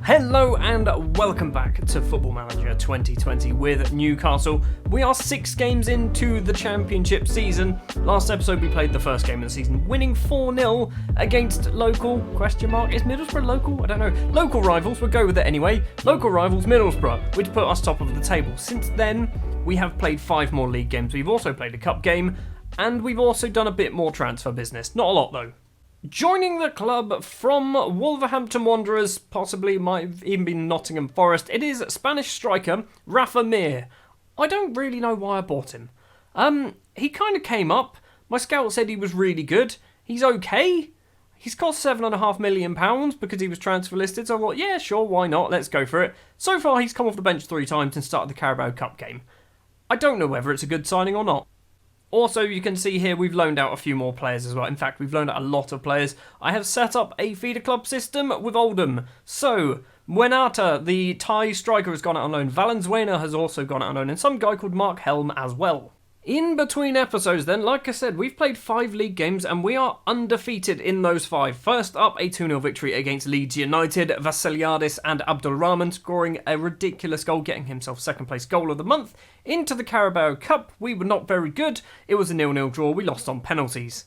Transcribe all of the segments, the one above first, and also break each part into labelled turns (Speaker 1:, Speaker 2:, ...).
Speaker 1: Hello and welcome back to Football Manager 2020 with Newcastle. We are 6 games into the championship season. Last episode we played the first game of the season, winning 4-0 against local, is Middlesbrough local? I don't know. Local rivals, we'll go with it anyway. Local rivals Middlesbrough, which put us top of the table. Since then, we have played 5 more league games. We've also played a cup game, and we've also done a bit more transfer business. Not a lot though. Joining the club from Wolverhampton Wanderers, possibly might have even been Nottingham Forest, it is Spanish striker Rafa Mir. I don't really know why I bought him. He kind of came up. My scout said he was really good. He's okay. He's cost £7.5 million because he was transfer listed, so I thought, yeah, sure, why not? Let's go for it. So far, he's come off the bench 3 times and started the Carabao Cup game. I don't know whether it's a good signing or not. Also, you can see here we've loaned out a few more players as well. In fact, we've loaned out a lot of players. I have set up a feeder club system with Oldham. So, Buenata, the Thai striker, has gone out on loan. Valenzuela has also gone out on loan. And some guy called Mark Helm as well. In between episodes then, like I said, we've played 5 league games and we are undefeated in those 5. First up, a 2-0 victory against Leeds United. Vassiliadis and Abdulrahman scoring a ridiculous goal, getting himself second place goal of the month. Into the Carabao Cup, we were not very good. It was a 0-0 draw, we lost on penalties.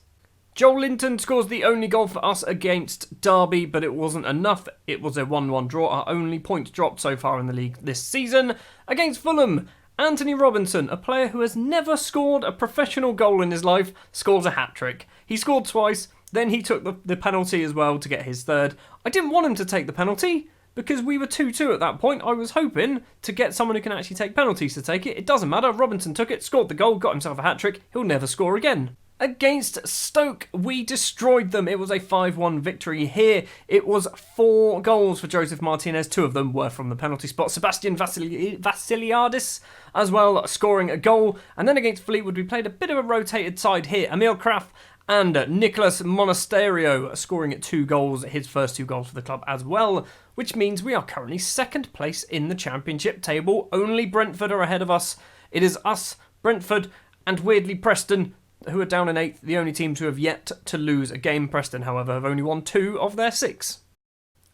Speaker 1: Joel Linton scores the only goal for us against Derby, but it wasn't enough. It was a 1-1 draw, our only point dropped so far in the league this season. Against Fulham, Anthony Robinson, a player who has never scored a professional goal in his life, scores a hat-trick. He scored twice, then he took the penalty as well to get his third. I didn't want him to take the penalty, because we were 2-2 at that point. I was hoping to get someone who can actually take penalties to take it. It doesn't matter, Robinson took it, scored the goal, got himself a hat-trick, he'll never score again. Against Stoke, we destroyed them. It was a 5-1 victory here. It was 4 goals for Joseph Martinez. 2 of them were from the penalty spot. Sebastian Vassiliadis as well, scoring a goal. And then against Fleetwood, we played a bit of a rotated side here. Emil Kraft and Nicolas Monasterio scoring 2 goals, his first 2 goals for the club as well, which means we are currently 2nd place in the championship table. Only Brentford are ahead of us. It is us, Brentford, and weirdly Preston, who are down in 8th, the only teams who have yet to lose a game. Preston, however, have only won 2 of their 6.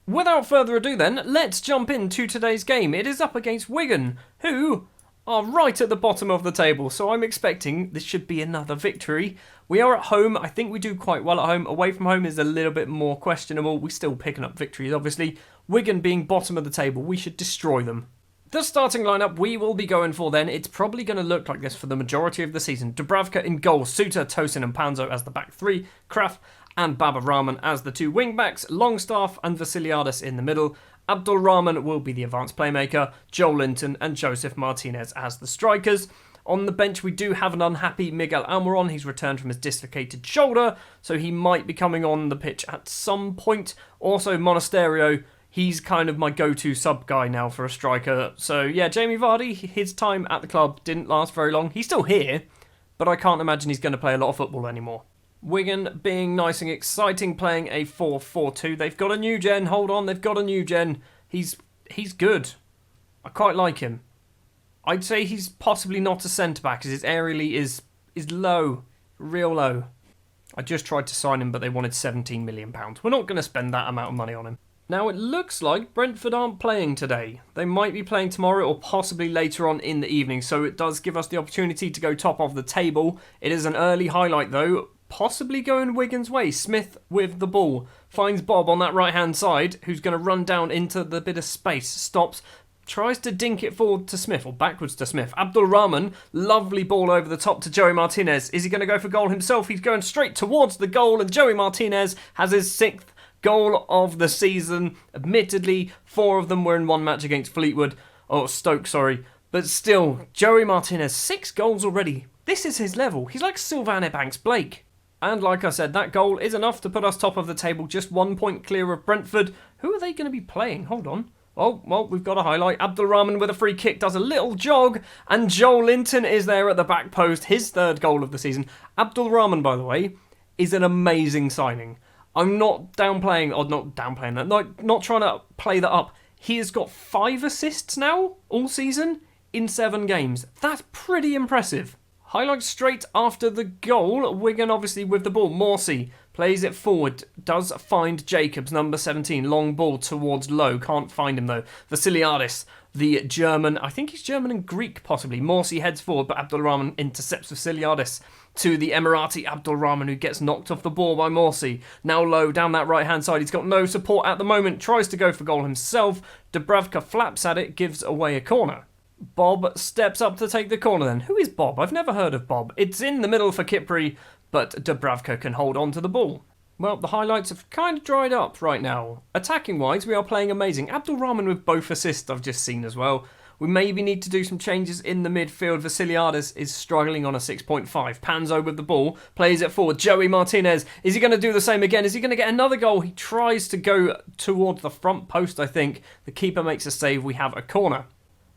Speaker 1: Without further ado then, let's jump into today's game. It is up against Wigan, who are right at the bottom of the table, so I'm expecting this should be another victory. We are at home. I think we do quite well at home. Away from home is a little bit more questionable. We're still picking up victories, obviously. Wigan being bottom of the table, we should destroy them. The starting lineup we will be going for then, it's probably going to look like this for the majority of the season. Dubravka in goal, Suter, Tosin and Panzo as the back 3, Kraft and Baba Rahman as the 2 wing-backs, Longstaff and Vassiliadis in the middle. Abdul Rahman will be the advanced playmaker, Joel Linton and Joseph Martinez as the strikers. On the bench we do have an unhappy Miguel Almiron. He's returned from his dislocated shoulder, so he might be coming on the pitch at some point. Also Monasterio, he's kind of my go-to sub guy now for a striker. So yeah, Jamie Vardy, his time at the club didn't last very long. He's still here, but I can't imagine he's going to play a lot of football anymore. Wigan being nice and exciting, playing a 4-4-2. They've got a new gen. Hold on, they've got a new gen. He's good. I quite like him. I'd say he's possibly not a centre-back, because his aerially is low. Real low. I just tried to sign him, but they wanted £17 million. We're not going to spend that amount of money on him. Now, it looks like Brentford aren't playing today. They might be playing tomorrow or possibly later on in the evening, so it does give us the opportunity to go top of the table. It is an early highlight, though, possibly going Wigan's way. Smith with the ball finds Bob on that right-hand side, who's going to run down into the bit of space, stops, tries to dink it forward to Smith, or backwards to Smith. Abdul Rahman, lovely ball over the top to Joey Martinez. Is he going to go for goal himself? He's going straight towards the goal, and Joey Martinez has his 6th goal of the season. Admittedly, 4 of them were in one match against Stoke, sorry. But still, Joey Martinez, 6 goals already. This is his level. He's like Sylvana Banks-Blake. And like I said, that goal is enough to put us top of the table, just 1 point clear of Brentford. Who are they going to be playing? Hold on. Oh, well, we've got a highlight. Abdul Rahman with a free kick does a little jog, and Joel Linton is there at the back post, his 3rd goal of the season. Abdul Rahman, by the way, is an amazing signing. I'm not downplaying, or not downplaying that, not trying to play that up. He has got 5 assists now, all season, in 7 games. That's pretty impressive. Highlight straight after the goal. Wigan obviously with the ball. Morsey Plays it forward. Does find Jacobs, number 17. Long ball towards Lowe. Can't find him though. Vassiliadis, the German. I think he's German and Greek possibly. Morsi heads forward, but Abdulrahman intercepts Vassiliadis to the Emirati Abdulrahman, who gets knocked off the ball by Morsi. Now Lowe down that right-hand side. He's got no support at the moment. Tries to go for goal himself. Dubravka flaps at it, gives away a corner. Bob steps up to take the corner then. Who is Bob? I've never heard of Bob. It's in the middle for Kipri, but Dubravka can hold on to the ball. Well, the highlights have kind of dried up right now. Attacking-wise, we are playing amazing. Abdulrahman with both assists I've just seen as well. We maybe need to do some changes in the midfield. Vassiliadis is struggling on a 6.5. Panzo with the ball, plays it forward. Joey Martinez, is he going to do the same again? Is he going to get another goal? He tries to go towards the front post, I think. The keeper makes a save. We have a corner.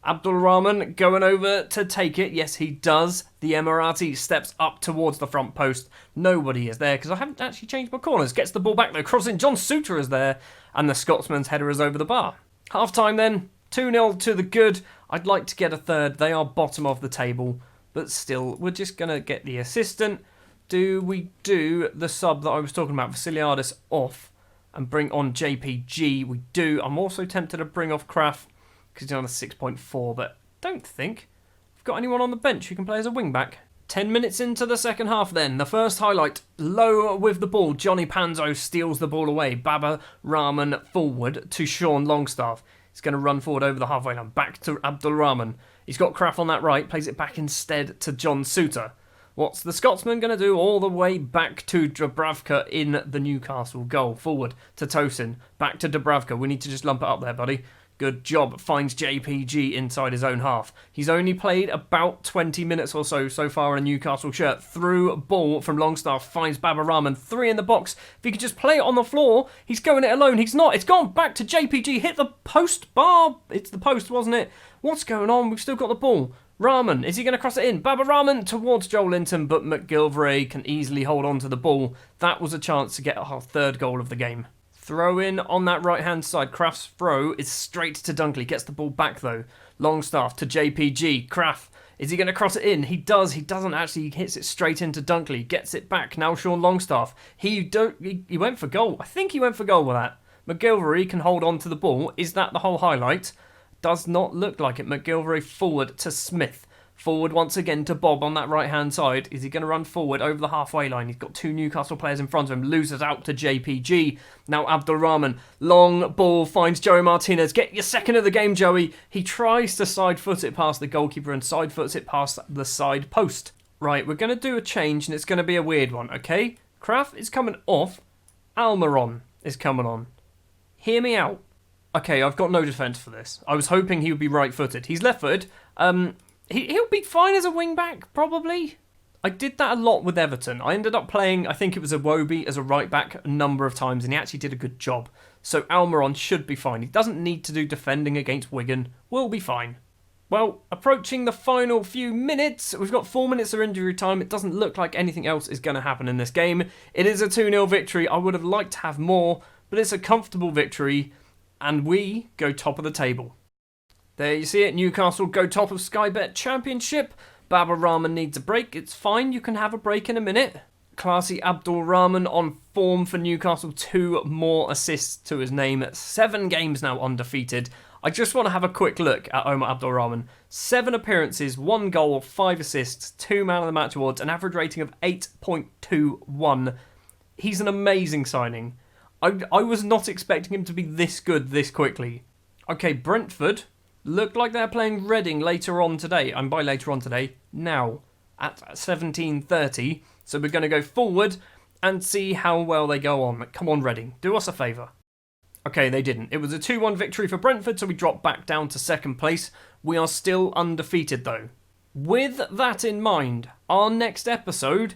Speaker 1: Abdulrahman going over to take it. Yes, he does. The Emirati steps up towards the front post. Nobody is there because I haven't actually changed my corners. Gets the ball back though. Crossing. John Suter is there. And the Scotsman's header is over the bar. Half time then. 2-0 to the good. I'd like to get a third. They are bottom of the table. But still, we're just going to get the assistant. Do we do the sub that I was talking about? Vassiliadis off. And bring on JPG. We do. I'm also tempted to bring off Kraft, because he's on a 6.4, but don't think we've got anyone on the bench who can play as a wing-back. 10 minutes into the second half then. The first highlight, Low with the ball. Johnny Panzo steals the ball away. Baba Rahman forward to Sean Longstaff. He's going to run forward over the halfway line. Back to Abdulrahman. He's got Kraft on that right. Plays it back instead to John Suter. What's the Scotsman going to do? All the way back to Dubravka in the Newcastle goal. Forward to Tosin. Back to Dubravka. We need to just lump it up there, buddy. Good job. Finds JPG inside his own half. He's only played about 20 minutes or so far in a Newcastle shirt. Through ball from Longstaff. Finds Baba Rahman. 3 in the box. If he could just play it on the floor. He's going it alone. He's not. It's gone back to JPG. Hit the post bar. It's the post, wasn't it? What's going on? We've still got the ball. Rahman. Is he going to cross it in? Baba Rahman towards Joel Linton, but McGilvray can easily hold on to the ball. That was a chance to get our third goal of the game. Throw in on that right-hand side. Kraft's throw is straight to Dunkley. Gets the ball back, though. Longstaff to JPG. Kraft, is he going to cross it in? He does. He doesn't actually. He hits it straight into Dunkley. Gets it back. Now Sean Longstaff. He went for goal. I think he went for goal with that. McGilvray can hold on to the ball. Is that the whole highlight? Does not look like it. McGilvray forward to Smith. Forward once again to Bob on that right-hand side. Is he going to run forward over the halfway line? He's got 2 Newcastle players in front of him. Loses out to JPG. Now Abdulrahman. Long ball finds Joey Martinez. Get your second of the game, Joey. He tries to side-foot it past the goalkeeper and side-foots it past the side post. Right, we're going to do a change and it's going to be a weird one, okay? Kraft is coming off. Almiron is coming on. Hear me out. Okay, I've got no defence for this. I was hoping he would be right-footed. He's left-footed. He'll be fine as a wing-back, probably. I did that a lot with Everton. I ended up playing, I think it was Iwobi as a right-back a number of times, and he actually did a good job. So Almiron should be fine. He doesn't need to do defending against Wigan. We'll be fine. Well, approaching the final few minutes. We've got 4 minutes of injury time. It doesn't look like anything else is going to happen in this game. It is a 2-0 victory. I would have liked to have more, but it's a comfortable victory, and we go top of the table. There you see it, Newcastle go top of Sky Bet Championship. Baba Rahman needs a break. It's fine, you can have a break in a minute. Classy Abdulrahman on form for Newcastle. 2 more assists to his name. 7 games now undefeated. I just want to have a quick look at Omar Abdulrahman. 7 appearances, 1 goal, 5 assists, 2 Man of the Match awards, an average rating of 8.21. He's an amazing signing. I was not expecting him to be this good this quickly. Okay, Brentford looked like they're playing Reading later on today. And by later on today, now at 17:30. So we're going to go forward and see how well they go on. Come on, Reading, do us a favour. Okay, they didn't. It was a 2-1 victory for Brentford, so we dropped back down to 2nd place. We are still undefeated, though. With that in mind, our next episode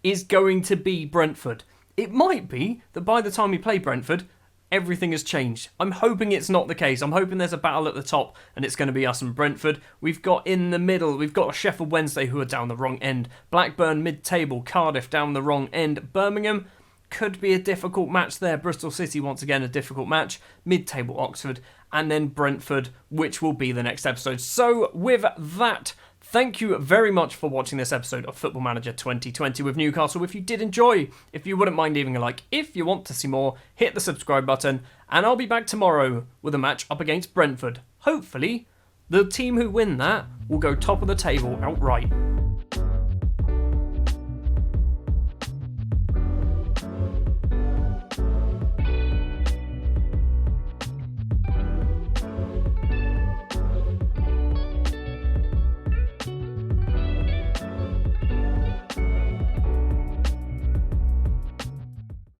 Speaker 1: is going to be Brentford. It might be that by the time we play Brentford, everything has changed. I'm hoping it's not the case. I'm hoping there's a battle at the top and it's going to be us and Brentford. We've got in the middle, we've got Sheffield Wednesday who are down the wrong end. Blackburn mid-table, Cardiff down the wrong end. Birmingham could be a difficult match there. Bristol City once again a difficult match. Mid-table Oxford and then Brentford, which will be the next episode. So with that, Thank you very much for watching this episode of Football Manager 2020 with Newcastle. If you did enjoy, if you wouldn't mind leaving a like, if you want to see more, hit the subscribe button, and I'll be back tomorrow with a match up against Brentford. Hopefully, the team who win that will go top of the table outright.